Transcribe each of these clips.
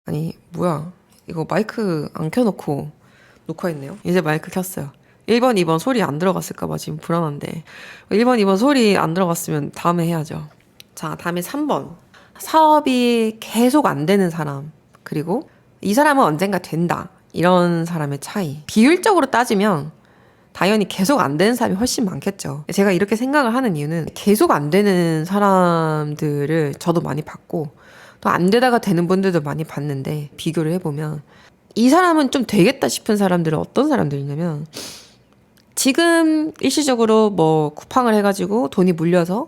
아니 뭐야, 이거 마이크 안 켜놓고 녹화했네요. 이제 마이크 켰어요. 1번, 2번 소리 안 들어갔을까봐 지금 불안한데 1번, 2번 소리 안 들어갔으면 다음에 해야죠. 자, 다음에 3번. 사업이 계속 안 되는 사람, 그리고 이 사람은 언젠가 된다, 이런 사람의 차이. 비율적으로 따지면 당연히 계속 안 되는 사람이 훨씬 많겠죠. 제가 이렇게 생각을 하는 이유는 계속 안 되는 사람들을 저도 많이 봤고 또 안 되다가 되는 분들도 많이 봤는데, 비교를 해보면 이 사람은 좀 되겠다 싶은 사람들은 어떤 사람들이냐면, 지금 일시적으로 뭐 쿠팡을 해가지고 돈이 물려서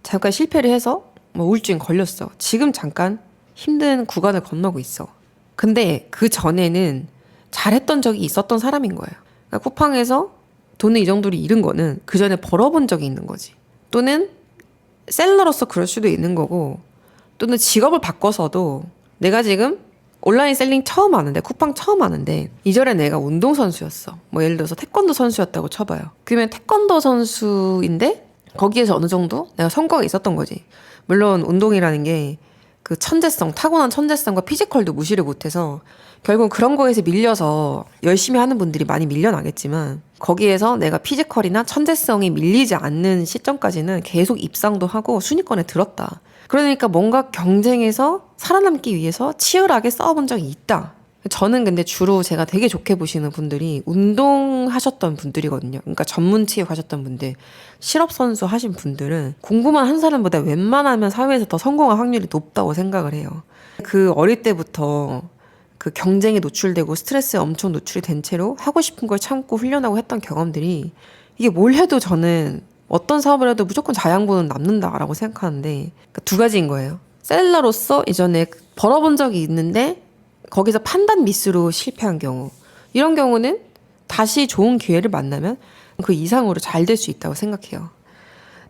잠깐 실패를 해서 뭐 우울증 걸렸어. 지금 잠깐 힘든 구간을 건너고 있어. 근데 그 전에는 잘했던 적이 있었던 사람인 거예요. 그러니까 쿠팡에서 돈을 이 정도로 잃은 거는 그 전에 벌어본 적이 있는 거지. 또는 셀러로서 그럴 수도 있는 거고, 또는 직업을 바꿔서도 내가 지금 온라인 셀링 처음 하는데, 쿠팡 처음 하는데 이전에 내가 운동선수였어. 뭐 예를 들어서 태권도 선수였다고 쳐봐요. 그러면 태권도 선수인데 거기에서 어느 정도 내가 성과가 있었던 거지. 물론 운동이라는 게 그 천재성, 타고난 천재성과 피지컬도 무시를 못해서 결국 그런 거에서 밀려서 열심히 하는 분들이 많이 밀려나겠지만, 거기에서 내가 피지컬이나 천재성이 밀리지 않는 시점까지는 계속 입상도 하고 순위권에 들었다. 그러니까 뭔가 경쟁에서 살아남기 위해서 치열하게 싸워본 적이 있다. 저는 근데 주로 제가 되게 좋게 보시는 분들이 운동하셨던 분들이거든요. 그러니까 전문 체육 하셨던 분들, 실업선수 하신 분들은 공부만 한 사람보다 웬만하면 사회에서 더 성공할 확률이 높다고 생각을 해요. 그 어릴 때부터 그 경쟁에 노출되고 스트레스에 엄청 노출이 된 채로 하고 싶은 걸 참고 훈련하고 했던 경험들이, 이게 뭘 해도 저는 어떤 사업을 해도 무조건 자양분은 남는다라고 생각하는데, 그러니까 두 가지인 거예요. 셀러로서 이전에 벌어본 적이 있는데 거기서 판단 미스로 실패한 경우, 이런 경우는 다시 좋은 기회를 만나면 그 이상으로 잘 될 수 있다고 생각해요.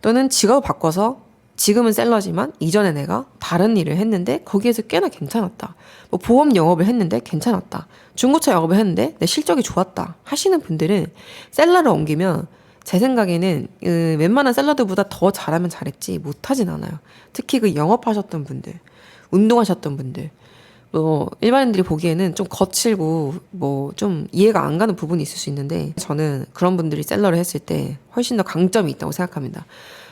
또는 직업을 바꿔서 지금은 셀러지만 이전에 내가 다른 일을 했는데 거기에서 꽤나 괜찮았다. 뭐 보험 영업을 했는데 괜찮았다. 중고차 영업을 했는데 내 실적이 좋았다 하시는 분들은 셀러를 옮기면 제 생각에는 웬만한 셀러들보다 더 잘하면 잘했지 못하진 않아요. 특히 그 영업하셨던 분들, 운동하셨던 분들, 뭐 일반인들이 보기에는 좀 거칠고 뭐 좀 이해가 안 가는 부분이 있을 수 있는데, 저는 그런 분들이 셀러를 했을 때 훨씬 더 강점이 있다고 생각합니다.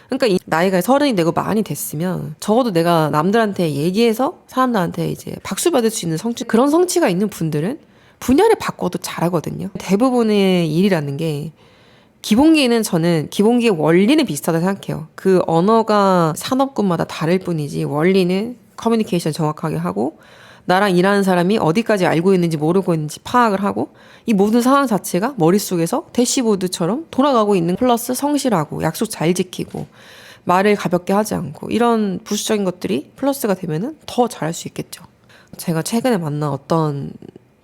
그러니까 이 나이가 30이 되고 많이 됐으면 적어도 내가 남들한테 얘기해서 사람들한테 이제 박수 받을 수 있는 성취, 그런 성취가 있는 분들은 분야를 바꿔도 잘하거든요. 대부분의 일이라는 게, 기본기는 저는 기본기의 원리는 비슷하다 생각해요. 그 언어가 산업군마다 다를 뿐이지 원리는 커뮤니케이션 정확하게 하고, 나랑 일하는 사람이 어디까지 알고 있는지 모르고 있는지 파악을 하고, 이 모든 상황 자체가 머릿속에서 대시보드처럼 돌아가고 있는, 플러스 성실하고 약속 잘 지키고 말을 가볍게 하지 않고, 이런 부수적인 것들이 플러스가 되면은 더 잘할 수 있겠죠. 제가 최근에 만난 어떤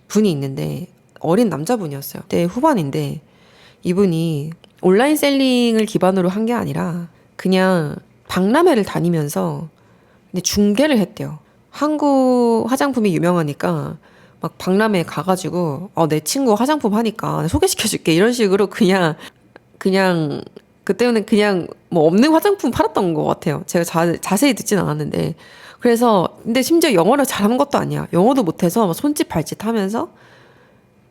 분이 있는데 어린 남자분이었어요. 그때 후반인데 이분이 온라인 셀링을 기반으로 한 게 아니라 그냥 박람회를 다니면서 근데 중개를 했대요. 한국 화장품이 유명하니까 막 박람회에 가가지고 내 친구 화장품 하니까 소개시켜줄게, 이런 식으로 그냥 그때는 그냥 뭐 없는 화장품 팔았던 것 같아요. 제가 자세히 듣진 않았는데. 그래서 근데 심지어 영어를 잘하는 것도 아니야. 영어도 못해서 막 손짓 발짓 하면서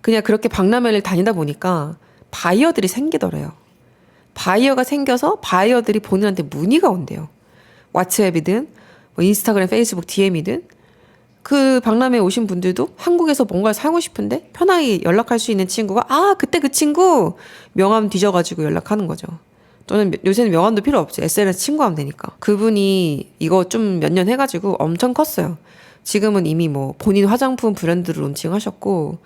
그냥 그렇게 박람회를 다니다 보니까 바이어들이 생기더래요. 바이어가 생겨서 바이어들이 본인한테 문의가 온대요. 왓츠앱이든 뭐 인스타그램, 페이스북 DM이든. 그 박람회에 오신 분들도 한국에서 뭔가를 사고 싶은데 편하게 연락할 수 있는 친구가 그때 그 친구 명함 뒤져가지고 연락하는 거죠. 또는 요새는 명함도 필요 없지. SNS 친구하면 되니까. 그분이 이거 좀 몇 년 해가지고 엄청 컸어요. 지금은 이미 뭐 본인 화장품 브랜드를 론칭하셨고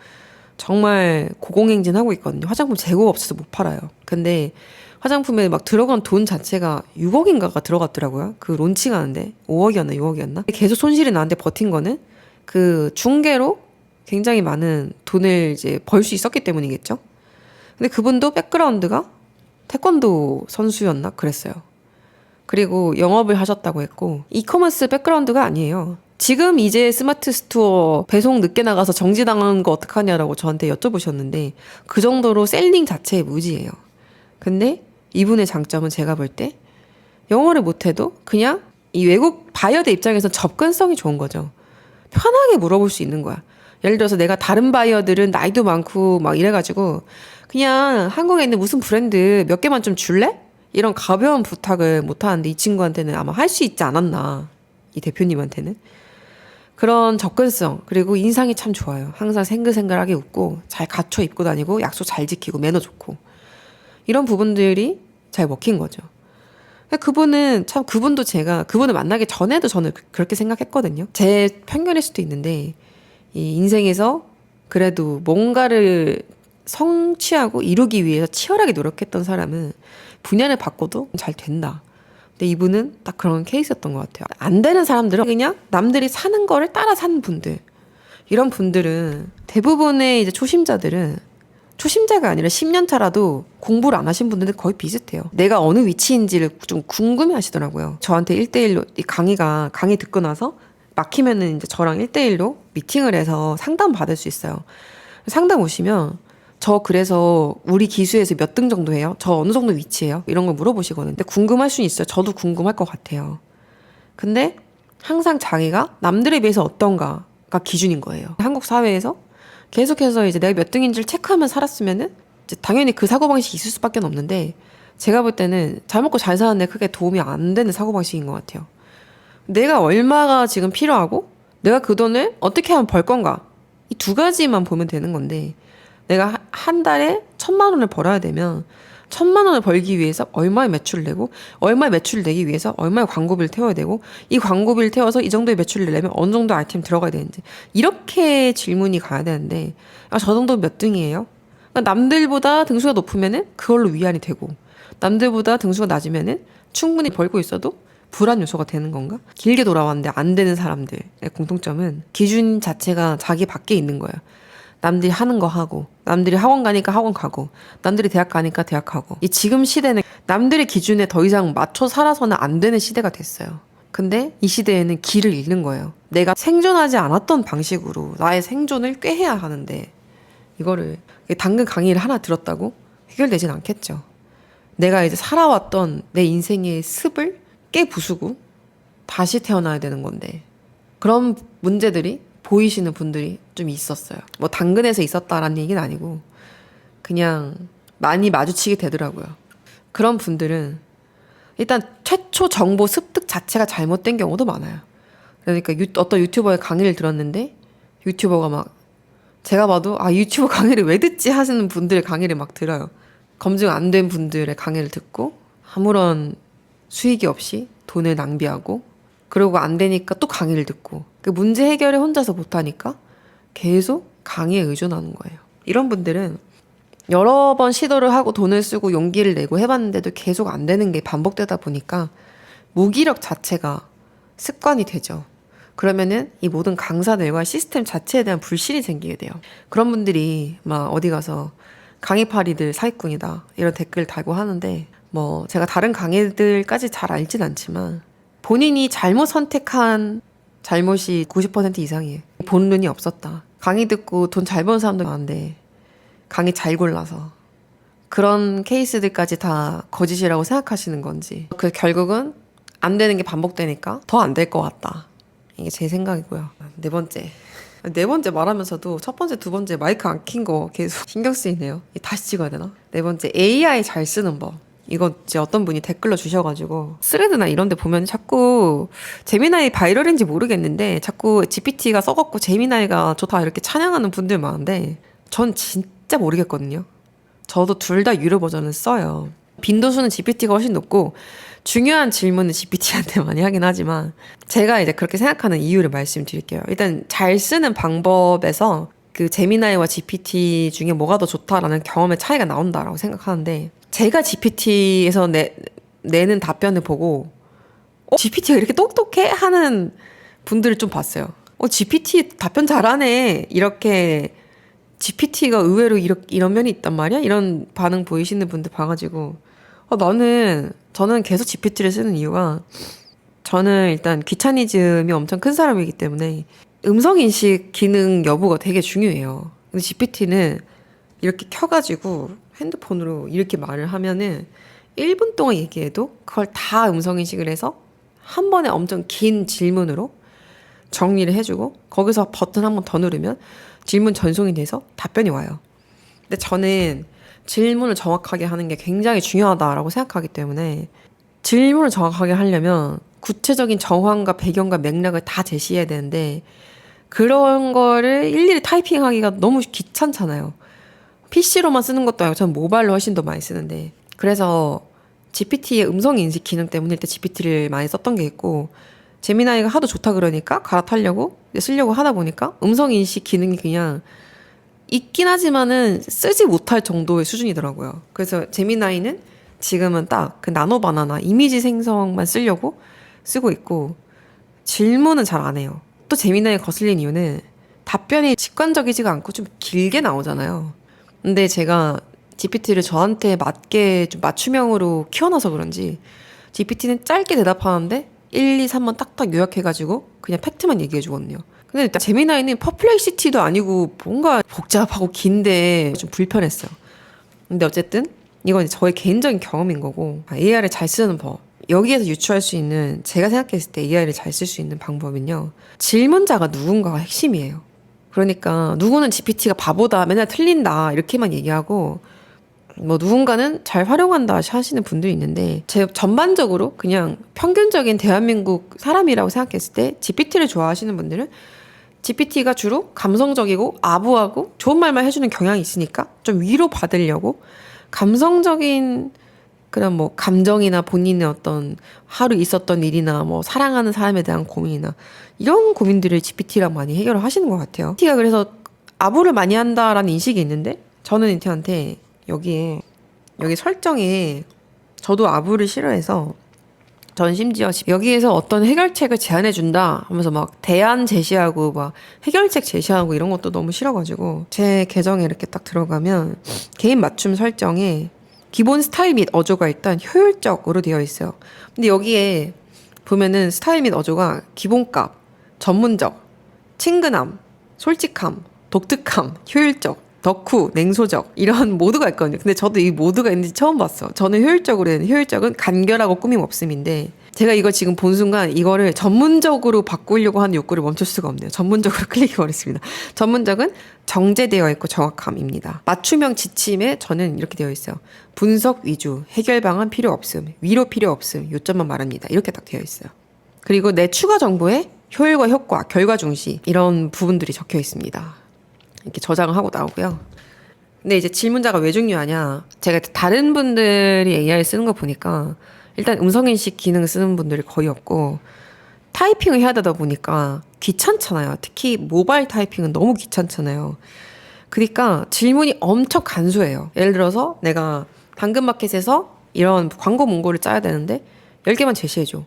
정말 고공행진하고 있거든요. 화장품 재고 없어서 못 팔아요. 근데 화장품에 막 들어간 돈 자체가 6억인가가 들어갔더라고요. 그 론칭하는데 5억이었나 6억이었나? 계속 손실이 나는데 버틴 거는 그 중개로 굉장히 많은 돈을 이제 벌 수 있었기 때문이겠죠. 근데 그분도 백그라운드가 태권도 선수였나 그랬어요. 그리고 영업을 하셨다고 했고, 이커머스 백그라운드가 아니에요. 지금 이제 스마트 스토어 배송 늦게 나가서 정지당한 거 어떡하냐라고 저한테 여쭤보셨는데, 그 정도로 셀링 자체의 무지예요. 근데 이분의 장점은 제가 볼 때 영어를 못해도 그냥 이 외국 바이어들 입장에서 접근성이 좋은 거죠. 편하게 물어볼 수 있는 거야. 예를 들어서 내가 다른 바이어들은 나이도 많고 막 이래가지고 그냥 한국에 있는 무슨 브랜드 몇 개만 좀 줄래? 이런 가벼운 부탁을 못 하는데 이 친구한테는 아마 할 수 있지 않았나. 이 대표님한테는. 그런 접근성 그리고 인상이 참 좋아요. 항상 생글생글하게 웃고 잘 갖춰 입고 다니고 약속 잘 지키고 매너 좋고 이런 부분들이 잘 먹힌 거죠. 그분은 참 그분도 제가 그분을 만나기 전에도 저는 그렇게 생각했거든요. 제 편견일 수도 있는데 이 인생에서 그래도 뭔가를 성취하고 이루기 위해서 치열하게 노력했던 사람은 분야를 바꿔도 잘 된다. 근데 이분은 딱 그런 케이스였던 것 같아요. 안 되는 사람들은 그냥 남들이 사는 거를 따라 사는 분들. 이런 분들은 대부분의 이제 초심자가 아니라 10년 차라도 공부를 안 하신 분들은 거의 비슷해요. 내가 어느 위치인지를 좀 궁금해 하시더라고요. 저한테 1대1로 강의 듣고 나서 막히면은 이제 저랑 1대1로 미팅을 해서 상담 받을 수 있어요. 상담 오시면 저 그래서 우리 기수에서 몇 등 정도 해요? 저 어느 정도 위치예요? 이런 걸 물어보시거든요. 근데 궁금할 수는 있어요. 저도 궁금할 것 같아요. 근데 항상 자기가 남들에 비해서 어떤가가 기준인 거예요. 한국 사회에서 계속해서 이제 내가 몇 등인지를 체크하면 살았으면은 이제 당연히 그 사고방식이 있을 수밖에 없는데 제가 볼 때는 잘 먹고 잘 사는데 크게 도움이 안 되는 사고방식인 것 같아요. 내가 얼마가 지금 필요하고 내가 그 돈을 어떻게 하면 벌 건가 이 두 가지만 보면 되는 건데 내가 한 달에 1,000만 원을 벌어야 되면 1,000만 원을 벌기 위해서 얼마의 매출을 내고 얼마의 매출을 내기 위해서 얼마의 광고비를 태워야 되고 이 광고비를 태워서 이 정도의 매출을 내려면 어느 정도 아이템 들어가야 되는지 이렇게 질문이 가야 되는데 저 정도 몇 등이에요? 그러니까 남들보다 등수가 높으면은 그걸로 위안이 되고 남들보다 등수가 낮으면은 충분히 벌고 있어도 불안 요소가 되는 건가? 길게 돌아왔는데 안 되는 사람들의 공통점은 기준 자체가 자기 밖에 있는 거예요. 남들이 하는 거 하고 남들이 학원 가니까 학원 가고 남들이 대학 가니까 대학 가고 이 지금 시대는 남들의 기준에 더 이상 맞춰 살아서는 안 되는 시대가 됐어요. 근데 이 시대에는 길을 잃는 거예요. 내가 생존하지 않았던 방식으로 나의 생존을 꾀해야 하는데 이거를 당근 강의를 하나 들었다고 해결되진 않겠죠. 내가 이제 살아왔던 내 인생의 습을 깨부수고 다시 태어나야 되는 건데 그런 문제들이 보이시는 분들이 좀 있었어요. 뭐 당근에서 있었다라는 얘기는 아니고 그냥 많이 마주치게 되더라고요. 그런 분들은 일단 최초 정보 습득 자체가 잘못된 경우도 많아요. 그러니까 어떤 유튜버의 강의를 들었는데 유튜버가 막 제가 봐도 유튜버 강의를 왜 듣지 하시는 분들의 강의를 막 들어요. 검증 안 된 분들의 강의를 듣고 아무런 수익이 없이 돈을 낭비하고 그러고 안 되니까 또 강의를 듣고 그 문제 해결을 혼자서 못하니까 계속 강의에 의존하는 거예요. 이런 분들은 여러 번 시도를 하고 돈을 쓰고 용기를 내고 해봤는데도 계속 안 되는 게 반복되다 보니까 무기력 자체가 습관이 되죠. 그러면은 이 모든 강사들과 시스템 자체에 대한 불신이 생기게 돼요. 그런 분들이 막 어디 가서 강의파리들 사기꾼이다 이런 댓글 달고 하는데 뭐 제가 다른 강의들까지 잘 알진 않지만 본인이 잘못 선택한 잘못이 90% 이상이에요. 본론이 없었다. 강의 듣고 돈 잘 버는 사람도 많은데 강의 잘 골라서 그런 케이스들까지 다 거짓이라고 생각하시는 건지 그 결국은 안 되는 게 반복되니까 더 안 될 것 같다. 이게 제 생각이고요. 네 번째 말하면서도 첫 번째, 두 번째 마이크 안 킨 거 계속 신경 쓰이네요. 다시 찍어야 되나? 네 번째 AI 잘 쓰는 법. 이거 이제 어떤 분이 댓글로 주셔가지고 스레드나 이런 데 보면 자꾸 제미나이 바이럴인지 모르겠는데 자꾸 GPT가 썩었고 제미나이가 좋다 이렇게 찬양하는 분들 많은데 전 진짜 모르겠거든요. 저도 둘 다 유료 버전을 써요. 빈도수는 GPT가 훨씬 높고 중요한 질문은 GPT한테 많이 하긴 하지만 제가 이제 그렇게 생각하는 이유를 말씀드릴게요. 일단 잘 쓰는 방법에서 그 제미나이와 GPT 중에 뭐가 더 좋다라는 경험의 차이가 나온다라고 생각하는데 제가 GPT에서 내는 답변을 보고 GPT가 이렇게 똑똑해? 하는 분들을 좀 봤어요. GPT 답변 잘하네. 이렇게 GPT가 의외로 이런 면이 있단 말이야? 이런 반응 보이시는 분들 봐가지고 저는 계속 GPT를 쓰는 이유가 저는 일단 귀차니즘이 엄청 큰 사람이기 때문에 음성인식 기능 여부가 되게 중요해요. 근데 GPT는 이렇게 켜가지고 핸드폰으로 이렇게 말을 하면은 1분 동안 얘기해도 그걸 다 음성인식을 해서 한 번에 엄청 긴 질문으로 정리를 해주고 거기서 버튼 한 번 더 누르면 질문 전송이 돼서 답변이 와요. 근데 저는 질문을 정확하게 하는 게 굉장히 중요하다라고 생각하기 때문에 질문을 정확하게 하려면 구체적인 정황과 배경과 맥락을 다 제시해야 되는데 그런 거를 일일이 타이핑하기가 너무 귀찮잖아요. PC로만 쓰는 것도 아니고 저는 모바일로 훨씬 더 많이 쓰는데 그래서 GPT의 음성 인식 기능 때문에 일단 GPT를 많이 썼던 게 있고 제미나이가 하도 좋다 그러니까 갈아타려고 쓰려고 하다 보니까 음성 인식 기능이 그냥 있긴 하지만은 쓰지 못할 정도의 수준이더라고요. 그래서 제미나이는 지금은 딱 그 나노 바나나 이미지 생성만 쓰려고 쓰고 있고 질문은 잘 안 해요. 또 제미나이 거슬린 이유는 답변이 직관적이지가 않고 좀 길게 나오잖아요. 근데 제가 GPT를 저한테 맞게 좀 맞춤형으로 키워놔서 그런지 GPT는 짧게 대답하는데 1, 2, 3만 딱딱 요약해가지고 그냥 팩트만 얘기해주거든요. 근데 일단 제미나이는 퍼플렉시티도 아니고 뭔가 복잡하고 긴데 좀 불편했어요. 근데 어쨌든 이건 저의 개인적인 경험인 거고 AI를 잘 쓰는 법. 여기에서 유추할 수 있는 제가 생각했을 때 AI를 잘 쓸 수 있는 방법은요. 질문자가 누군가가 핵심이에요. 그러니까 누구는 GPT가 바보다 맨날 틀린다 이렇게만 얘기하고 뭐 누군가는 잘 활용한다 하시는 분들이 있는데 제 전반적으로 그냥 평균적인 대한민국 사람이라고 생각했을 때 GPT를 좋아하시는 분들은 GPT가 주로 감성적이고 아부하고 좋은 말만 해주는 경향이 있으니까 좀 위로 받으려고 감성적인 그런 뭐 감정이나 본인의 어떤 하루 있었던 일이나 뭐 사랑하는 사람에 대한 고민이나 이런 고민들을 GPT랑 많이 해결을 하시는 것 같아요. GPT가 그래서 아부를 많이 한다라는 인식이 있는데 저는 인태한테 여기 설정에 저도 아부를 싫어해서 전 심지어 여기에서 어떤 해결책을 제안해 준다 하면서 막 대안 제시하고 막 해결책 제시하고 이런 것도 너무 싫어가지고 제 계정에 이렇게 딱 들어가면 개인 맞춤 설정에 기본 스타일 및 어조가 일단 효율적으로 되어 있어요. 근데 여기에 보면은 스타일 및 어조가 기본값, 전문적, 친근함, 솔직함, 독특함, 효율적, 덕후, 냉소적 이런 모드가 있거든요. 근데 저도 이 모드가 있는지 처음 봤어. 저는 효율적은 간결하고 꾸밈 없음인데 제가 이거 지금 본 순간 이거를 전문적으로 바꾸려고 하는 욕구를 멈출 수가 없네요. 전문적으로 클릭해버렸습니다. 전문적은 정제되어 있고 정확함입니다. 맞춤형 지침에 저는 이렇게 되어 있어요. 분석 위주, 해결 방안 필요 없음, 위로 필요 없음, 요점만 말합니다. 이렇게 딱 되어 있어요. 그리고 내 추가 정보에 효율과 효과, 결과 중시 이런 부분들이 적혀 있습니다. 이렇게 저장을 하고 나오고요. 근데 이제 질문자가 왜 중요하냐? 제가 다른 분들이 AI 쓰는 거 보니까 일단 음성인식 기능 쓰는 분들이 거의 없고 타이핑을 해야 되다 보니까 귀찮잖아요. 특히 모바일 타이핑은 너무 귀찮잖아요. 그러니까 질문이 엄청 간소해요. 예를 들어서 내가 당근마켓에서 이런 광고 문구를 짜야 되는데 10개만 제시해줘.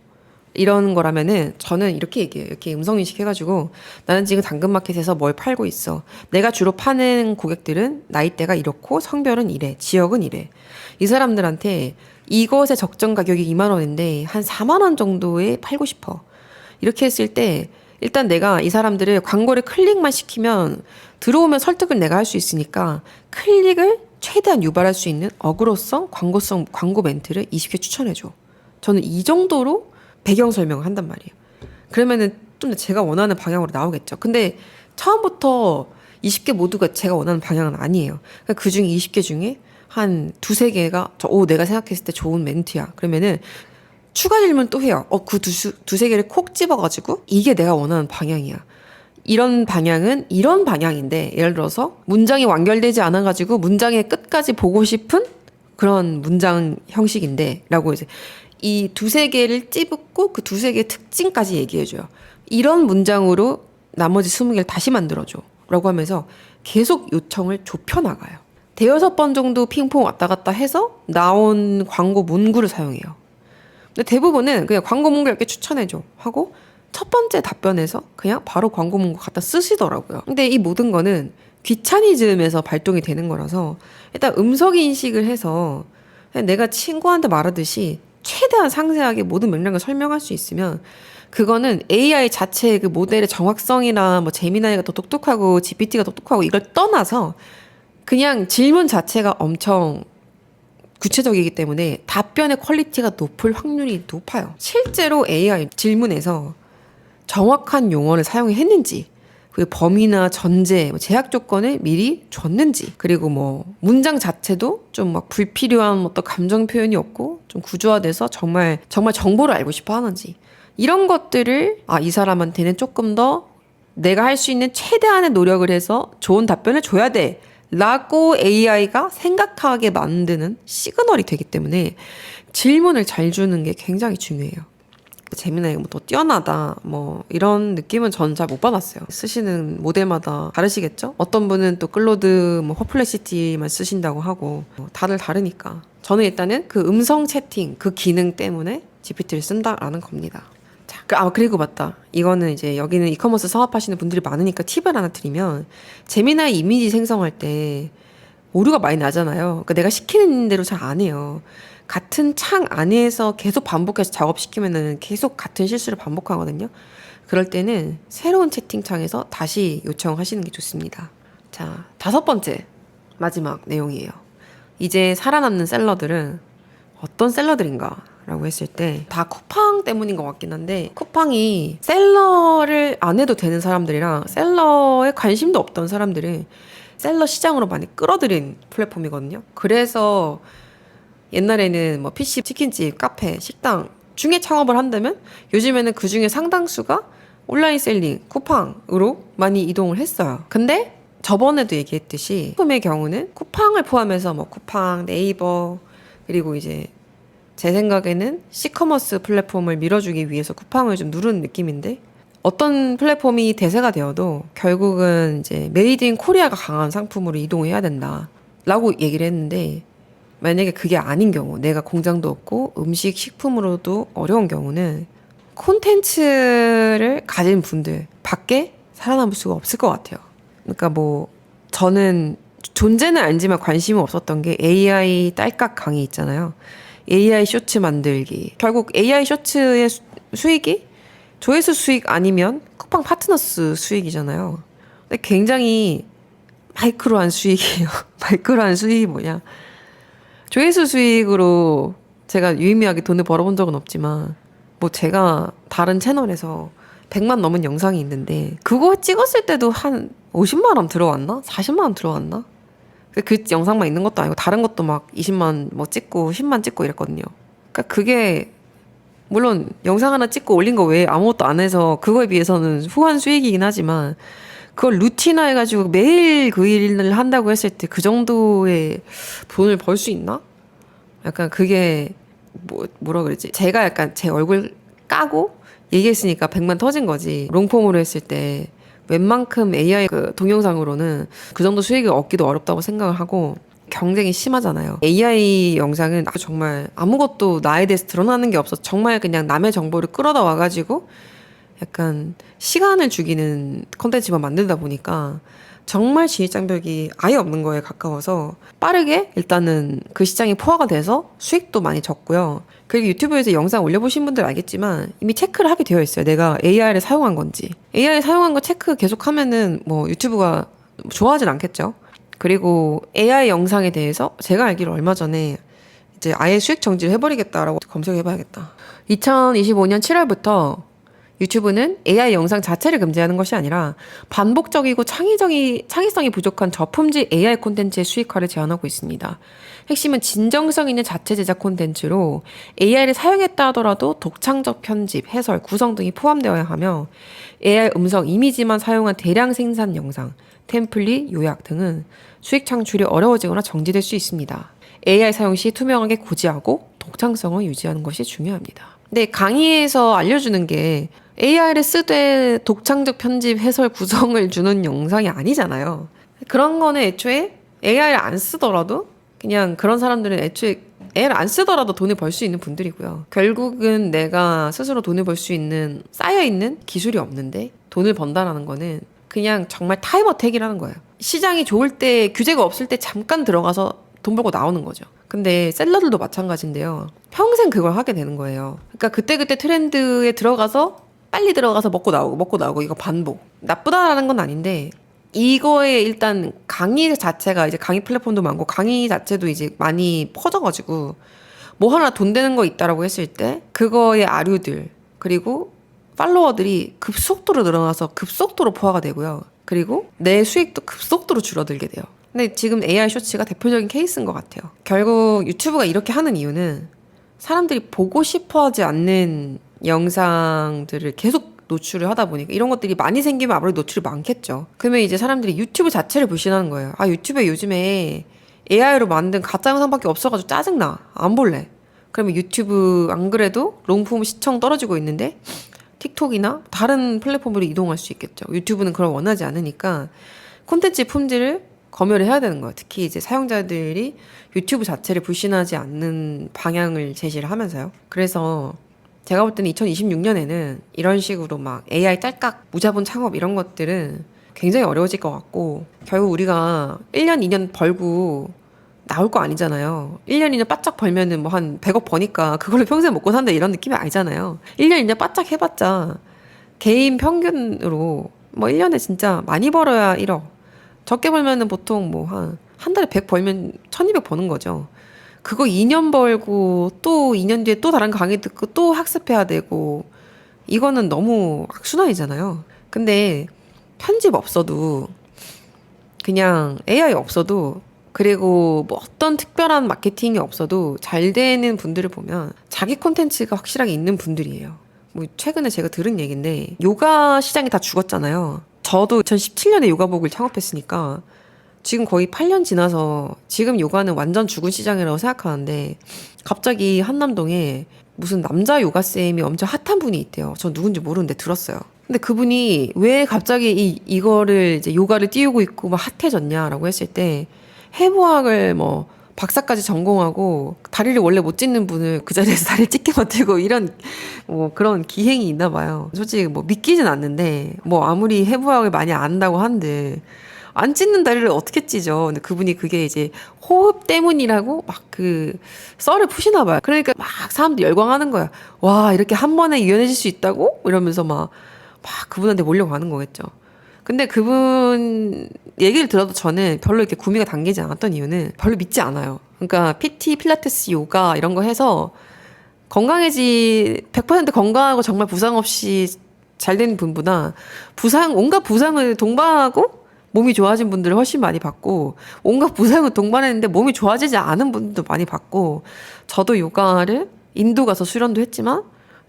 이런 거라면은 저는 이렇게 얘기해요. 이렇게 음성인식 해가지고 나는 지금 당근마켓에서 뭘 팔고 있어. 내가 주로 파는 고객들은 나이대가 이렇고 성별은 이래. 지역은 이래. 이 사람들한테 이것의 적정 가격이 2만 원인데 한 4만 원 정도에 팔고 싶어. 이렇게 했을 때 일단 내가 이 사람들을 광고를 클릭만 시키면 들어오면 설득을 내가 할 수 있으니까 클릭을 최대한 유발할 수 있는 어그로성, 광고성 광고 멘트를 20개 추천해줘. 저는 이 정도로 배경 설명을 한단 말이에요. 그러면은 좀 제가 원하는 방향으로 나오겠죠. 근데 처음부터 20개 모두가 제가 원하는 방향은 아니에요. 그러니까 그 중에 20개 중에 한 두세 개가 내가 생각했을 때 좋은 멘트야. 그러면은 추가 질문 또 해요. 그 두세 개를 콕 집어가지고 이게 내가 원하는 방향이야. 이런 방향은 이런 방향인데 예를 들어서 문장이 완결되지 않아가지고 문장의 끝까지 보고 싶은 그런 문장 형식인데 라고 이제 이 두세 개를 찝고 그 두세 개의 특징까지 얘기해줘요. 이런 문장으로 나머지 20개를 다시 만들어줘. 라고 하면서 계속 요청을 좁혀나가요. 대여섯 번 정도 핑퐁 왔다 갔다 해서 나온 광고 문구를 사용해요. 근데 대부분은 그냥 광고 문구 이렇게 추천해줘 하고 첫 번째 답변에서 그냥 바로 광고 문구 갖다 쓰시더라고요. 근데 이 모든 거는 귀차니즘에서 발동이 되는 거라서 일단 음성 인식을 해서 내가 친구한테 말하듯이 최대한 상세하게 모든 맥락을 설명할 수 있으면 그거는 AI 자체의 그 모델의 정확성이나 뭐 제미나이가 더 똑똑하고 GPT가 똑똑하고 이걸 떠나서 그냥 질문 자체가 엄청 구체적이기 때문에 답변의 퀄리티가 높을 확률이 높아요. 실제로 AI 질문에서 정확한 용어를 사용했는지, 그리고 범위나 전제, 제약 조건을 미리 줬는지, 그리고 뭐 문장 자체도 좀 막 불필요한 어떤 감정 표현이 없고 좀 구조화돼서 정말 정보를 알고 싶어 하는지, 이런 것들을 이 사람한테는 조금 더 내가 할 수 있는 최대한의 노력을 해서 좋은 답변을 줘야 돼 라고 AI가 생각하게 만드는 시그널이 되기 때문에 질문을 잘 주는 게 굉장히 중요해요. 재미나게 뭐 더 뛰어나다 뭐 이런 느낌은 저는 잘 못 받았어요. 쓰시는 모델마다 다르시겠죠? 어떤 분은 또 클로드 뭐 퍼플렉시티만 쓰신다고 하고 다들 다르니까 저는 일단은 그 음성 채팅 그 기능 때문에 GPT를 쓴다라는 겁니다. 자, 그리고 맞다. 이거는 이제 여기는 이커머스 사업하시는 분들이 많으니까 팁을 하나 드리면, 제미나이 이미지 생성할 때 오류가 많이 나잖아요. 그러니까 내가 시키는 대로 잘 안 해요. 같은 창 안에서 계속 반복해서 작업시키면은 계속 같은 실수를 반복하거든요. 그럴 때는 새로운 채팅창에서 다시 요청하시는 게 좋습니다. 자, 5번째 마지막 내용이에요. 이제 살아남는 셀러들은 어떤 셀러들인가 라고 했을 때 다 쿠팡 때문인 것 같긴 한데, 쿠팡이 셀러를 안 해도 되는 사람들이랑 셀러에 관심도 없던 사람들을 셀러 시장으로 많이 끌어들인 플랫폼이거든요. 그래서 옛날에는 뭐 PC, 치킨집, 카페, 식당 중에 창업을 한다면 요즘에는 그 중에 상당수가 온라인 셀링, 쿠팡으로 많이 이동을 했어요. 근데 저번에도 얘기했듯이 쿠팡의 경우는 쿠팡을 포함해서 뭐 쿠팡, 네이버, 그리고 이제 제 생각에는 시커머스 플랫폼을 밀어주기 위해서 쿠팡을 좀 누르는 느낌인데, 어떤 플랫폼이 대세가 되어도 결국은 이제 메이드 인 코리아가 강한 상품으로 이동해야 된다 라고 얘기를 했는데, 만약에 그게 아닌 경우, 내가 공장도 없고 음식, 식품으로도 어려운 경우는 콘텐츠를 가진 분들 밖에 살아남을 수가 없을 것 같아요. 그러니까 뭐 저는 존재는 알지만 관심은 없었던 게 AI 딸깍 강의 있잖아요. AI 쇼츠 만들기. 결국 AI 쇼츠의 수익이 조회수 수익 아니면 쿠팡 파트너스 수익이잖아요. 근데 굉장히 마이크로한 수익이에요. 마이크로한 수익이 뭐냐. 조회수 수익으로 제가 유의미하게 돈을 벌어본 적은 없지만, 뭐 제가 다른 채널에서 100만 넘은 영상이 있는데 그거 찍었을 때도 한 50만 원 들어왔나? 40만 원 들어왔나? 그 영상만 있는 것도 아니고 다른 것도 막 20만 뭐 찍고 10만 찍고 이랬거든요. 그러니까 그게 물론 영상 하나 찍고 올린 거 외에 아무것도 안 해서 그거에 비해서는 후한 수익이긴 하지만, 그걸 루틴화 해가지고 매일 그 일을 한다고 했을 때 그 정도의 돈을 벌 수 있나? 약간 그게 뭐라 그러지? 제가 약간 제 얼굴 까고 얘기했으니까 100만 터진 거지. 롱폼으로 했을 때 웬만큼 AI 그 동영상으로는 그 정도 수익을 얻기도 어렵다고 생각을 하고, 경쟁이 심하잖아요. AI 영상은 정말 아무것도 나에 대해서 드러나는 게 없어. 정말 그냥 남의 정보를 끌어다 와가지고 약간 시간을 죽이는 컨텐츠만 만들다 보니까 정말 진입장벽이 아예 없는 거에 가까워서 빠르게 일단은 그 시장에 포화가 돼서 수익도 많이 적고요. 그리고 유튜브에서 영상 올려보신 분들 알겠지만 이미 체크를 하게 되어 있어요. 내가 AI를 사용한 건지. AI 사용한 거 체크 계속 하면은 뭐 유튜브가 좋아하진 않겠죠. 그리고 AI 영상에 대해서 제가 알기로 얼마 전에 이제 아예 수익 정지를 해버리겠다라고 검색해봐야겠다. 2025년 7월부터 유튜브는 AI 영상 자체를 금지하는 것이 아니라 반복적이고 창의성이 부족한 저품질 AI 콘텐츠의 수익화를 제한하고 있습니다. 핵심은 진정성 있는 자체 제작 콘텐츠로 AI를 사용했다 하더라도 독창적 편집, 해설, 구성 등이 포함되어야 하며, AI 음성, 이미지만 사용한 대량 생산 영상, 템플릿, 요약 등은 수익 창출이 어려워지거나 정지될 수 있습니다. AI 사용 시 투명하게 고지하고 독창성을 유지하는 것이 중요합니다. 근데 강의에서 알려주는 게 AI를 쓰되 독창적 편집, 해설, 구성을 주는 영상이 아니잖아요. 그런 거는 애초에 AI를 안 쓰더라도, 그냥 그런 사람들은 애초에 AI를 안 쓰더라도 돈을 벌 수 있는 분들이고요. 결국은 내가 스스로 돈을 벌 수 있는 쌓여있는 기술이 없는데 돈을 번다라는 거는 그냥 정말 타임어택이라는 거예요. 시장이 좋을 때, 규제가 없을 때 잠깐 들어가서 돈 벌고 나오는 거죠. 근데 셀러들도 마찬가지인데요. 평생 그걸 하게 되는 거예요. 그러니까 그때그때 트렌드에 들어가서 빨리 들어가서 먹고 나오고 이거 반복. 나쁘다라는 건 아닌데, 이거에 일단 강의 자체가 이제 강의 플랫폼도 많고 강의 자체도 이제 많이 퍼져가지고 뭐 하나 돈 되는 거 있다라고 했을 때 그거의 아류들, 그리고 팔로워들이 급속도로 늘어나서 급속도로 포화가 되고요. 그리고 내 수익도 급속도로 줄어들게 돼요. 근데 지금 AI 쇼츠가 대표적인 케이스인 것 같아요. 결국 유튜브가 이렇게 하는 이유는 사람들이 보고 싶어 하지 않는 영상들을 계속 노출을 하다 보니까 이런 것들이 많이 생기면 아무래도 노출이 많겠죠. 그러면 이제 사람들이 유튜브 자체를 불신하는 거예요. 아, 유튜브에 요즘에 AI로 만든 가짜 영상밖에 없어가지고 짜증나. 안 볼래. 그러면 유튜브 안 그래도 롱폼 시청 떨어지고 있는데 틱톡이나 다른 플랫폼으로 이동할 수 있겠죠. 유튜브는 그걸 원하지 않으니까 콘텐츠 품질을 검열을 해야 되는 거예요. 특히 이제 사용자들이 유튜브 자체를 불신하지 않는 방향을 제시를 하면서요. 그래서 제가 볼 때는 2026년에는 이런 식으로 막 AI 딸깍, 무자본 창업 이런 것들은 굉장히 어려워질 것 같고 결국 우리가 1년, 2년 벌고 나올 거 아니잖아요. 1년, 2년 바짝 벌면은 뭐 한 100억 버니까 그걸로 평생 먹고 산다 이런 느낌이 아니잖아요. 1년, 2년 바짝 해봤자 개인 평균으로 뭐 1년에 진짜 많이 벌어야 1억. 적게 벌면은 보통 뭐 한 달에 100 벌면 1200 버는 거죠. 그거 2년 벌고 또 2년 뒤에 또 다른 강의 듣고 또 학습해야 되고 이거는 너무 악순환이잖아요. 근데 편집 없어도 그냥 AI 없어도 그리고 뭐 어떤 특별한 마케팅이 없어도 잘 되는 분들을 보면 자기 콘텐츠가 확실하게 있는 분들이에요. 뭐 최근에 제가 들은 얘기인데 요가 시장이 다 죽었잖아요. 저도 2017년에 요가복을 창업했으니까 지금 거의 8년 지나서 지금 요가는 완전 죽은 시장이라고 생각하는데 갑자기 한남동에 무슨 남자 요가쌤이 엄청 핫한 분이 있대요. 전 누군지 모르는데 들었어요. 근데 그분이 왜 갑자기 이거를 이제 요가를 띄우고 있고 막 핫해졌냐라고 했을 때 해부학을 뭐 박사까지 전공하고 다리를 원래 못 찢는 분을 그 자리에서 다리를 찢게 만들고 이런 뭐 그런 기행이 있나 봐요. 솔직히 뭐 믿기진 않는데 뭐 아무리 해부학을 많이 안다고 한들 안 찢는 다리를 어떻게 찢어. 근데 그분이 그게 이제 호흡 때문이라고 막 그 썰을 푸시나 봐요. 그러니까 막 사람들 열광하는 거야. 와, 이렇게 한 번에 유연해질 수 있다고? 이러면서 막 그분한테 몰려가는 거겠죠. 근데 그분 얘기를 들어도 저는 별로 이렇게 구미가 당기지 않았던 이유는 별로 믿지 않아요. 그러니까 PT, 필라테스, 요가 이런 거 해서 100% 건강하고 정말 부상 없이 잘 되는 분보다 온갖 부상을 동반하고 몸이 좋아진 분들을 훨씬 많이 봤고 온갖 부상을 동반했는데 몸이 좋아지지 않은 분들도 많이 봤고 저도 요가를 인도 가서 수련도 했지만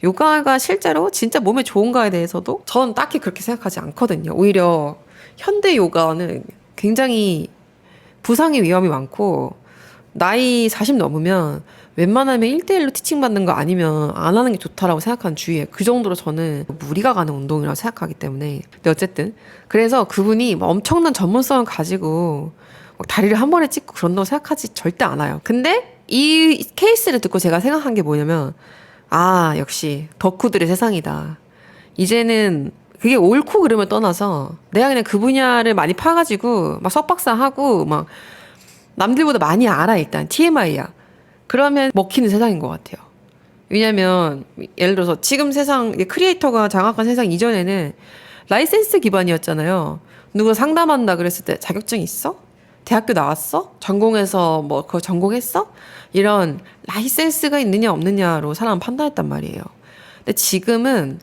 요가가 실제로 진짜 몸에 좋은가에 대해서도 저는 딱히 그렇게 생각하지 않거든요. 오히려 현대 요가는 굉장히 부상의 위험이 많고 나이 40 넘으면 웬만하면 1대1로 티칭 받는 거 아니면 안 하는 게 좋다라고 생각하는 주의에 그 정도로 저는 무리가 가는 운동이라고 생각하기 때문에 근데 어쨌든 그래서 그분이 엄청난 전문성을 가지고 다리를 한 번에 찢고 그런다고 생각하지 절대 않아요. 근데 이 케이스를 듣고 제가 생각한 게 뭐냐면 아 역시 덕후들의 세상이다. 이제는 그게 옳고 그름을 떠나서 내가 그냥 그 분야를 많이 파가지고 막 석박사하고 막 남들보다 많이 알아 일단 TMI야. 그러면 먹히는 세상인 것 같아요. 왜냐면 예를 들어서 지금 세상 크리에이터가 장악한 세상 이전에는 라이센스 기반이었잖아요. 누가 상담한다 그랬을 때 자격증 있어? 대학교 나왔어? 전공해서 뭐 그거 전공했어? 이런 라이센스가 있느냐 없느냐로 사람 판단했단 말이에요. 근데 지금은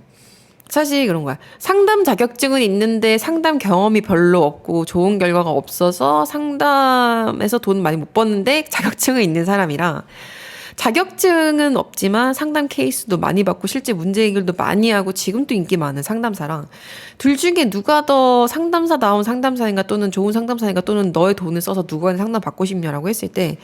사실 그런 거야. 상담 자격증은 있는데 상담 경험이 별로 없고 좋은 결과가 없어서 상담에서 돈 많이 못 버는데 자격증은 있는 사람이랑 자격증은 없지만 상담 케이스도 많이 받고 실제 문제 해결도 많이 하고 지금도 인기 많은 상담사랑 둘 중에 누가 더 상담사다운 상담사인가 또는 좋은 상담사인가 또는 너의 돈을 써서 누구한테 상담 받고 싶냐라고 했을 때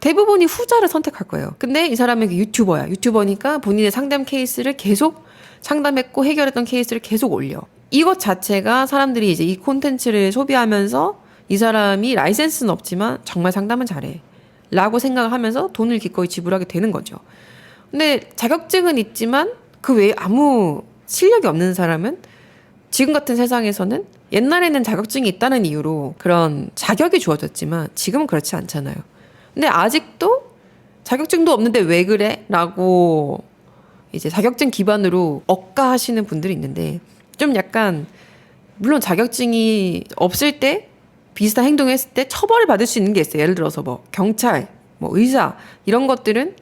대부분이 후자를 선택할 거예요. 근데 이 사람은 유튜버야. 유튜버니까 본인의 상담 케이스를 계속 상담했고 해결했던 케이스를 계속 올려. 이것 자체가 사람들이 이제 이 콘텐츠를 소비하면서 이 사람이 라이센스는 없지만 정말 상담은 잘해. 라고 생각을 하면서 돈을 기꺼이 지불하게 되는 거죠. 근데 자격증은 있지만 그 외에 아무 실력이 없는 사람은 지금 같은 세상에서는 옛날에는 자격증이 있다는 이유로 그런 자격이 주어졌지만 지금은 그렇지 않잖아요. 근데 아직도 자격증도 없는데 왜 그래? 라고 이제 자격증 기반으로 억까하시는 분들이 있는데 좀 약간 물론 자격증이 없을 때 비슷한 행동을 했을 때 처벌을 받을 수 있는 게 있어요. 예를 들어서 뭐 경찰, 뭐 의사 이런 것들은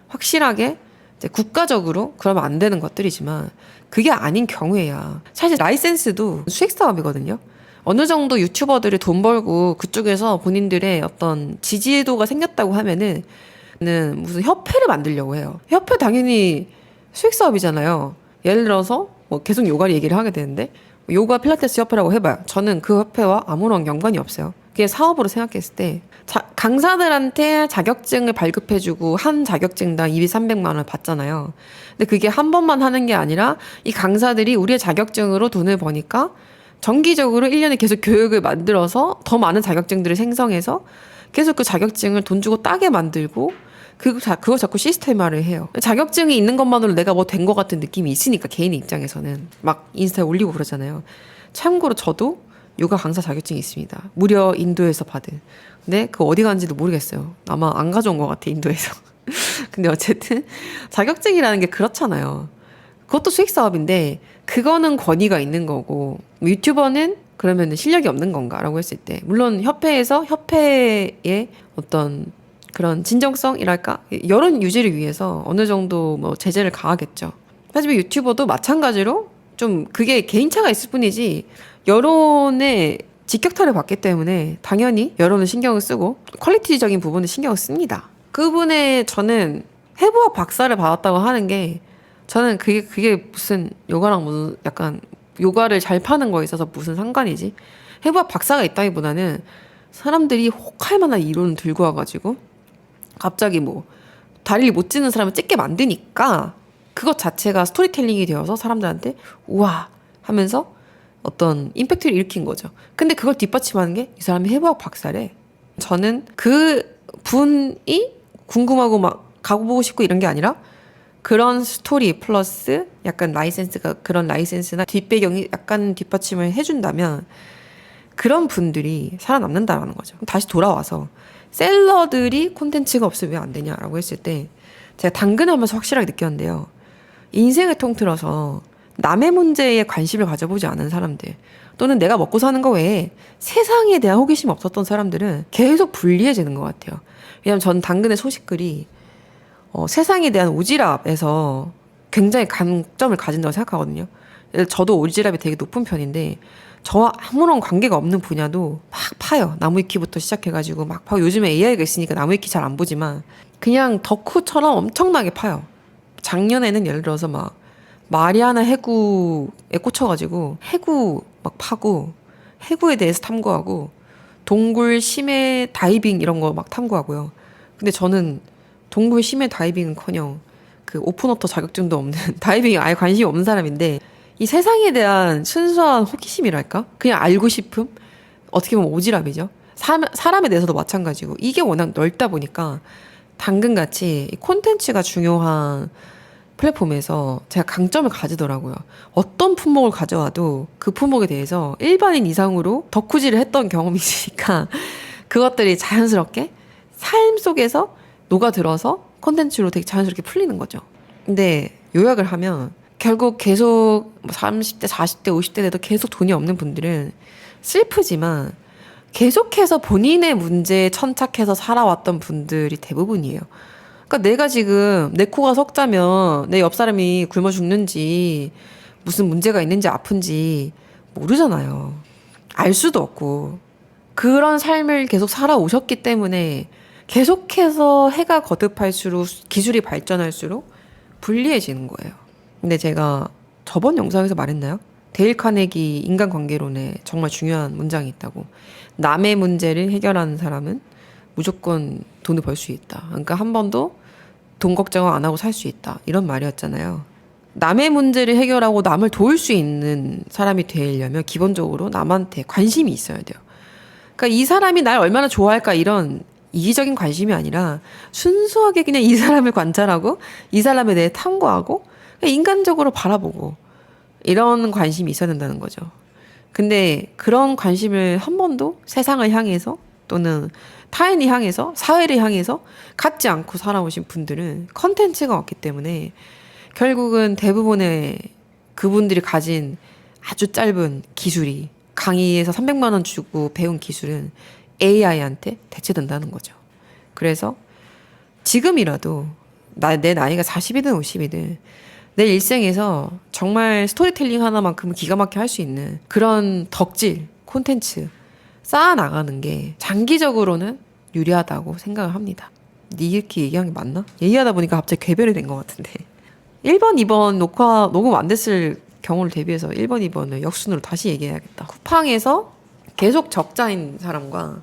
확실하게 이제 국가적으로 그러면 안 되는 것들이지만 그게 아닌 경우에야 사실 라이센스도 수익 사업이거든요. 어느 정도 유튜버들이 돈 벌고 그쪽에서 본인들의 어떤 지지도가 생겼다고 하면은 무슨 협회를 만들려고 해요. 협회 당연히 수익 사업이잖아요. 예를 들어서 뭐 계속 요가 얘기를 하게 되는데 요가 필라테스 협회라고 해봐요. 저는 그 협회와 아무런 연관이 없어요. 그게 사업으로 생각했을 때 강사들한테 자격증을 발급해주고 한 자격증당 200~300만 원을 받잖아요. 근데 그게 한 번만 하는 게 아니라 이 강사들이 우리의 자격증으로 돈을 버니까 정기적으로 1년에 계속 교육을 만들어서 더 많은 자격증들을 생성해서 계속 그 자격증을 돈 주고 따게 만들고 그거 자꾸 시스템화를 해요. 자격증이 있는 것만으로 내가 뭐 된 것 같은 느낌이 있으니까 개인의 입장에서는 막 인스타에 올리고 그러잖아요. 참고로 저도 요가 강사 자격증이 있습니다. 무려 인도에서 받은. 근데 그 어디 간지도 모르겠어요. 아마 안 가져온 것 같아, 인도에서. 근데 어쨌든 자격증이라는 게 그렇잖아요. 그것도 수익 사업인데 그거는 권위가 있는 거고 유튜버는 그러면 실력이 없는 건가라고 했을 때 물론 협회에서 협회의 어떤 그런 진정성이랄까 여론 유지를 위해서 어느 정도 뭐 제재를 가하겠죠. 하지만 유튜버도 마찬가지로 좀 그게 개인차가 있을 뿐이지 여론의 직격탄을 받기 때문에 당연히 여론은 신경을 쓰고 퀄리티적인 부분은 신경을 씁니다. 그분의 저는 해부학 박사를 받았다고 하는 게 저는 그게 무슨 요가랑 무슨 약간 요가를 잘 파는 거에 있어서 무슨 상관이지? 해부학 박사가 있다기보다는 사람들이 혹할 만한 이론을 들고 와가지고 갑자기 뭐 다리를 못 찢는 사람을 찢게 만드니까 그것 자체가 스토리텔링이 되어서 사람들한테 우와 하면서 어떤 임팩트를 일으킨 거죠. 근데 그걸 뒷받침하는 게 이 사람이 해부학 박사래. 저는 그 분이 궁금하고 막 가보고 싶고 이런 게 아니라 그런 스토리 플러스 약간 라이센스가 그런 라이센스나 뒷배경이 약간 뒷받침을 해준다면 그런 분들이 살아남는다라는 거죠. 다시 돌아와서 셀러들이 콘텐츠가 없으면 왜 안 되냐라고 했을 때 제가 당근하면서 확실하게 느꼈는데요. 인생을 통틀어서 남의 문제에 관심을 가져보지 않은 사람들 또는 내가 먹고 사는 거 외에 세상에 대한 호기심이 없었던 사람들은 계속 불리해지는 것 같아요. 왜냐하면 전 당근의 소식글이 세상에 대한 오지랖에서 굉장히 강점을 가진다고 생각하거든요. 저도 오지랖이 되게 높은 편인데 저와 아무런 관계가 없는 분야도 막 파요. 나무위키부터 시작해가지고 막 파요. 요즘에 AI가 있으니까 나무위키 잘 안 보지만 그냥 덕후처럼 엄청나게 파요. 작년에는 예를 들어서 막 마리아나 해구에 꽂혀가지고 해구 막 파고 해구에 대해서 탐구하고 동굴 심해 다이빙 이런 거 막 탐구하고요. 근데 저는 동굴 심해 다이빙은커녕 그 오픈워터 자격증도 없는 다이빙에 아예 관심이 없는 사람인데 이 세상에 대한 순수한 호기심이랄까? 그냥 알고 싶음? 어떻게 보면 오지랖이죠. 사람에 대해서도 마찬가지고 이게 워낙 넓다 보니까 당근같이 콘텐츠가 중요한 플랫폼에서 제가 강점을 가지더라고요. 어떤 품목을 가져와도 그 품목에 대해서 일반인 이상으로 덕후질을 했던 경험이 있으니까 그것들이 자연스럽게 삶 속에서 녹아들어서 콘텐츠로 되게 자연스럽게 풀리는 거죠. 근데 요약을 하면 결국 계속 30대, 40대, 50대 돼도 계속 돈이 없는 분들은 슬프지만 계속해서 본인의 문제에 천착해서 살아왔던 분들이 대부분이에요. 그러니까 내가 지금 내 코가 석자면 내 옆 사람이 굶어 죽는지 무슨 문제가 있는지 아픈지 모르잖아요. 알 수도 없고 그런 삶을 계속 살아오셨기 때문에 계속해서 해가 거듭할수록 기술이 발전할수록 불리해지는 거예요. 근데 제가 저번 영상에서 말했나요? 데일 카네기 인간관계론에 정말 중요한 문장이 있다고. 남의 문제를 해결하는 사람은 무조건 돈을 벌 수 있다. 그러니까 한 번도 돈 걱정을 안 하고 살 수 있다. 이런 말이었잖아요. 남의 문제를 해결하고 남을 도울 수 있는 사람이 되려면 기본적으로 남한테 관심이 있어야 돼요. 그러니까 이 사람이 날 얼마나 좋아할까 이런 이기적인 관심이 아니라 순수하게 그냥 이 사람을 관찰하고 이 사람에 대해 탐구하고 인간적으로 바라보고 이런 관심이 있어야 된다는 거죠. 근데 그런 관심을 한 번도 세상을 향해서 또는 타인을 향해서 사회를 향해서 갖지 않고 살아오신 분들은 컨텐츠가 없기 때문에 결국은 대부분의 그분들이 가진 아주 짧은 기술이 강의에서 300만 원 주고 배운 기술은 AI한테 대체된다는 거죠. 그래서 지금이라도 내 나이가 40이든 50이든 내 일생에서 정말 스토리텔링 하나만큼은 기가 막히게 할 수 있는 그런 덕질, 콘텐츠 쌓아나가는 게 장기적으로는 유리하다고 생각을 합니다. 이렇게 얘기한 게 맞나? 얘기하다 보니까 갑자기 괴별이 된 것 같은데. 1번, 2번 녹음 안 됐을 경우를 대비해서 1번, 2번을 역순으로 다시 얘기해야겠다. 쿠팡에서 계속 적자인 사람과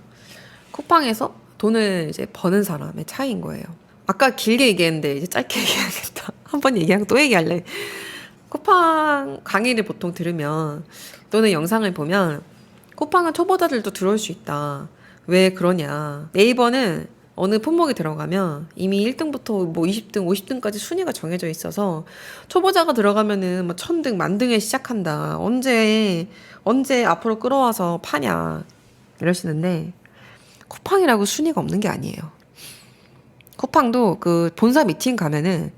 쿠팡에서 돈을 이제 버는 사람의 차이인 거예요. 아까 길게 얘기했는데 이제 짧게 얘기하겠다. 한 번 얘기하고 또 얘기할래. 쿠팡 강의를 보통 들으면 또는 영상을 보면 쿠팡은 초보자들도 들어올 수 있다. 왜 그러냐. 네이버는 어느 품목에 들어가면 이미 1등부터 뭐 20등, 50등까지 순위가 정해져 있어서 초보자가 들어가면은 뭐 1000등, 10,000등에 시작한다. 언제 앞으로 끌어와서 파냐. 이러시는데 쿠팡이라고 순위가 없는 게 아니에요. 쿠팡도 그 본사 미팅 가면은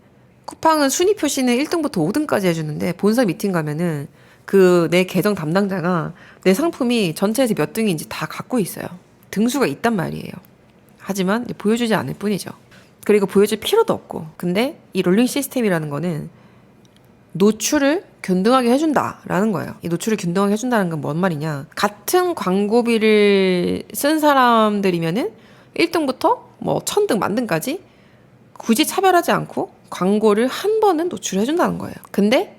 쿠팡은 순위 표시는 1등부터 5등까지 해주는데 본사 미팅 가면은 그 내 계정 담당자가 내 상품이 전체에서 몇 등인지 다 갖고 있어요. 등수가 있단 말이에요. 하지만 보여주지 않을 뿐이죠. 그리고 보여줄 필요도 없고. 근데 이 롤링 시스템이라는 거는 노출을 균등하게 해준다라는 거예요. 이 노출을 균등하게 해준다는 건 뭔 말이냐. 같은 광고비를 쓴 사람들이면은 1등부터 뭐 1000등, 만등까지 굳이 차별하지 않고 광고를 한 번은 노출해준다는 거예요. 근데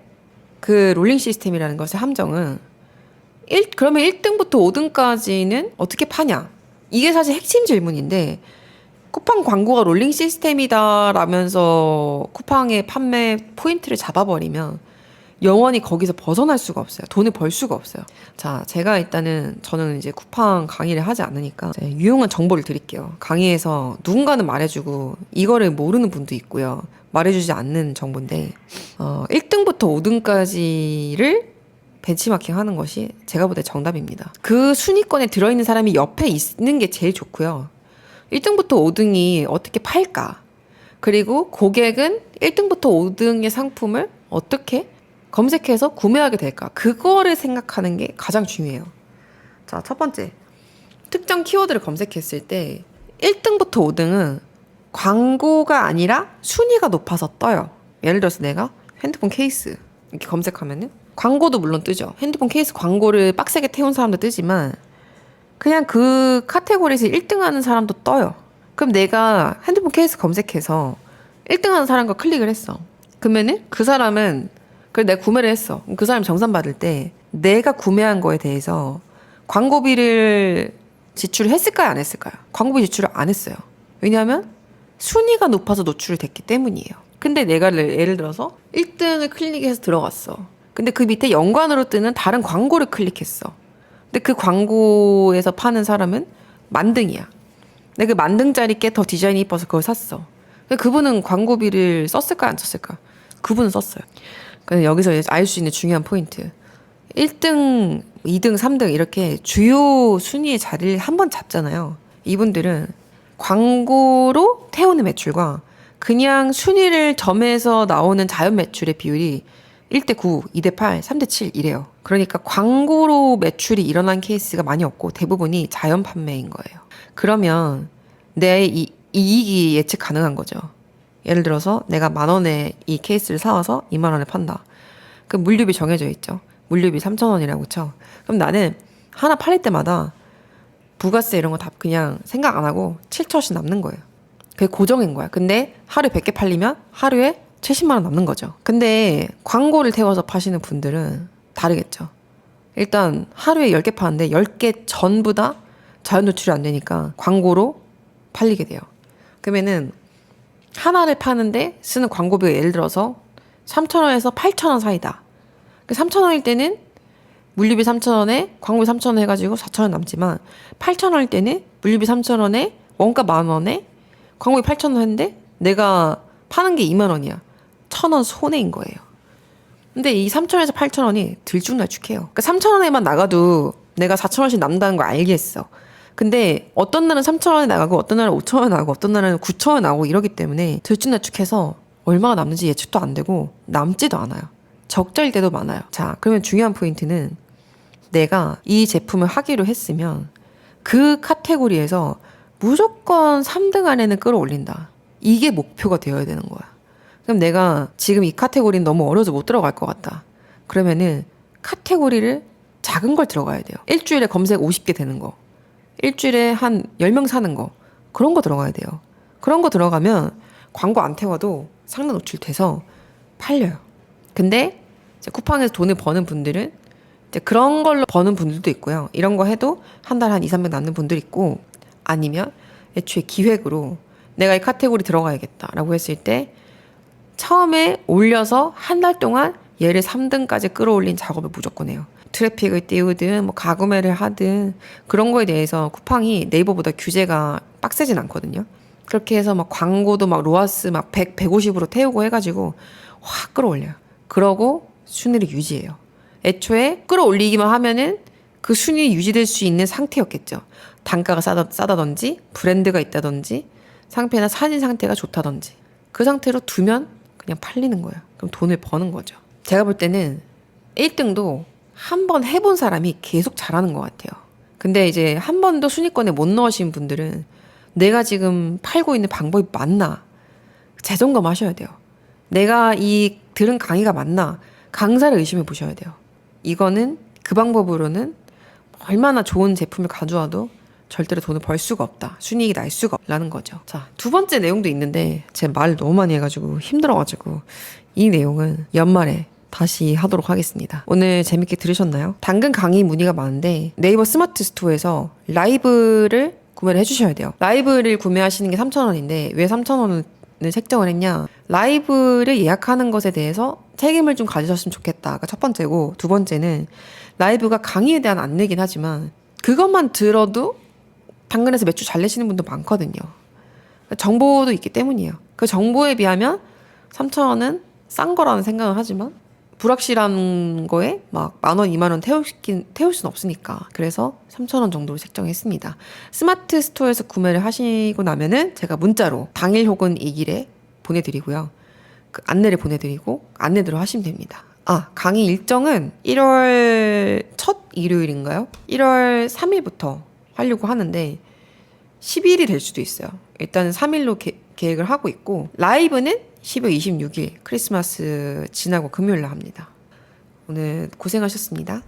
그 롤링 시스템이라는 것의 함정은 그러면 1등부터 5등까지는 어떻게 파냐? 이게 사실 핵심 질문인데 쿠팡 광고가 롤링 시스템이다라면서 쿠팡의 판매 포인트를 잡아버리면 영원히 거기서 벗어날 수가 없어요. 돈을 벌 수가 없어요. 자, 제가 일단은 저는 이제 쿠팡 강의를 하지 않으니까 유용한 정보를 드릴게요. 강의에서 누군가는 말해주고 이거를 모르는 분도 있고요. 말해주지 않는 정보인데 1등부터 5등까지를 벤치마킹 하는 것이 제가 볼 때 정답입니다. 그 순위권에 들어있는 사람이 옆에 있는 게 제일 좋고요. 1등부터 5등이 어떻게 팔까? 그리고 고객은 1등부터 5등의 상품을 어떻게 검색해서 구매하게 될까? 그거를 생각하는 게 가장 중요해요. 자, 첫 번째. 특정 키워드를 검색했을 때 1등부터 5등은 광고가 아니라 순위가 높아서 떠요. 예를 들어서 내가 핸드폰 케이스 이렇게 검색하면은 광고도 물론 뜨죠. 핸드폰 케이스 광고를 빡세게 태운 사람도 뜨지만 그냥 그 카테고리에서 1등 하는 사람도 떠요. 그럼 내가 핸드폰 케이스 검색해서 1등 하는 사람과 클릭을 했어. 그러면은 그 사람은 그래 내가 구매를 했어. 그 사람 정산받을 때 내가 구매한 거에 대해서 광고비를 지출했을까요? 안 했을까요? 광고비 지출을 안 했어요. 왜냐하면 순위가 높아서 노출이 됐기 때문이에요. 근데 내가 예를 들어서 1등을 클릭해서 들어갔어. 근데 그 밑에 연관으로 뜨는 다른 광고를 클릭했어. 근데 그 광고에서 파는 사람은 만등이야. 근데 그 만등짜리 게 더 디자인이 이뻐서 그걸 샀어. 근데 그분은 광고비를 썼을까 안 썼을까? 그분은 썼어요. 근데 여기서 알 수 있는 중요한 포인트. 1등, 2등, 3등 이렇게 주요 순위의 자리를 한번 잡잖아요. 이분들은 광고로 태우는 매출과 그냥 순위를 점에서 나오는 자연 매출의 비율이 1대9, 2대8, 3대7 이래요. 그러니까 광고로 매출이 일어난 케이스가 많이 없고 대부분이 자연 판매인 거예요. 그러면 내 이익이 예측 가능한 거죠. 예를 들어서 내가 10,000원에 이 케이스를 사와서 20,000원에 판다. 그럼 물류비 정해져 있죠. 물류비 3,000원이라고 쳐. 그럼 나는 하나 팔릴 때마다 부가세 이런 거 다 그냥 생각 안 하고 7,000원씩 남는 거예요. 그게 고정인 거야. 근데 하루에 100개 팔리면 하루에 70만 원 남는 거죠. 근데 광고를 태워서 파시는 분들은 다르겠죠. 일단 하루에 10개 파는데 10개 전부 다 자연 노출이 안 되니까 광고로 팔리게 돼요. 그러면은 하나를 파는데 쓰는 광고비가 예를 들어서 3,000원에서 8,000원 사이다. 3,000원일 때는 물류비 3,000원에 광고비 3,000원 해가지고 4,000원 남지만 8,000원일 때는 물류비 3,000원에 원가 10,000원에 광고비 8,000원 했는데 내가 파는 게 20,000원이야. 1,000원 손해인 거예요. 근데 이 3,000원에서 8,000원이 들쭉날쭉해요. 그러니까 3,000원에만 나가도 내가 4,000원씩 남다는 걸 알겠어. 근데 어떤 날은 3,000원에 나가고 어떤 날은 5,000원에 나가고 어떤 날은 9,000원에 나가고 이러기 때문에 들쭉날쭉해서 얼마가 남는지 예측도 안 되고 남지도 않아요. 적자일 때도 많아요. 자, 그러면 중요한 포인트는 내가 이 제품을 하기로 했으면 그 카테고리에서 무조건 3등 안에는 끌어올린다. 이게 목표가 되어야 되는 거야. 그럼 내가 지금 이 카테고리는 너무 어려워서 못 들어갈 것 같다. 그러면은 카테고리를 작은 걸 들어가야 돼요. 일주일에 검색 50개 되는 거. 일주일에 한 10명 사는 거. 그런 거 들어가야 돼요. 그런 거 들어가면 광고 안 태워도 상단 노출돼서 팔려요. 근데 이제 쿠팡에서 돈을 버는 분들은 이제 그런 걸로 버는 분들도 있고요. 이런 거 해도 한 달에 한 2, 300 남는 분들 있고, 아니면 애초에 기획으로 내가 이 카테고리 들어가야겠다라고 했을 때 처음에 올려서 한 달 동안 얘를 3등까지 끌어올린 작업을 무조건 해요. 트래픽을 띄우든 뭐 가구매를 하든 그런 거에 대해서 쿠팡이 네이버보다 규제가 빡세진 않거든요. 그렇게 해서 막 광고도 막 로아스 막 100, 150으로 태우고 해가지고 확 끌어올려요. 그러고 순위를 유지해요. 애초에 끌어올리기만 하면은 그 순위 유지될 수 있는 상태였겠죠. 단가가 싸다든지 브랜드가 있다든지 상표나 사진 상태가 좋다든지 그 상태로 두면 그냥 팔리는 거예요. 그럼 돈을 버는 거죠. 제가 볼 때는 1등도 한 번 해본 사람이 계속 잘하는 것 같아요. 근데 이제 한 번도 순위권에 못 넣으신 분들은 내가 지금 팔고 있는 방법이 맞나 재점검하셔야 돼요. 내가 이 들은 강의가 맞나 강사를 의심해 보셔야 돼요. 이거는 그 방법으로는 얼마나 좋은 제품을 가져와도 절대로 돈을 벌 수가 없다. 순이익이 날 수가 없다는 거죠. 자, 두 번째 내용도 있는데 제 말 너무 많이 해가지고 힘들어가지고 이 내용은 연말에 다시 하도록 하겠습니다. 오늘 재밌게 들으셨나요? 당근 강의 문의가 많은데 네이버 스마트 스토어에서 라이브를 구매를 해주셔야 돼요. 라이브를 구매하시는 게 3,000원인데 왜 3,000원을 책정을 했냐? 라이브를 예약하는 것에 대해서 책임을 좀 가지셨으면 좋겠다가 첫 번째고, 두 번째는 라이브가 강의에 대한 안내긴 하지만 그것만 들어도 당근에서 매출 잘 내시는 분도 많거든요. 정보도 있기 때문이에요. 그 정보에 비하면 3,000원은 싼 거라는 생각은 하지만 불확실한 거에 막 10,000원, 20,000원 태울 수는 없으니까. 그래서 3,000원 정도로 책정했습니다. 스마트 스토어에서 구매를 하시고 나면은 제가 문자로 당일 혹은 이길에 보내드리고요. 그 안내를 보내드리고 안내대로 하시면 됩니다. 아, 강의 일정은 1월 첫 일요일인가요? 1월 3일부터 하려고 하는데 10일이 될 수도 있어요. 일단 3일로 계획을 하고 있고, 라이브는 12월 26일 크리스마스 지나고 금요일날 합니다. 오늘 고생하셨습니다.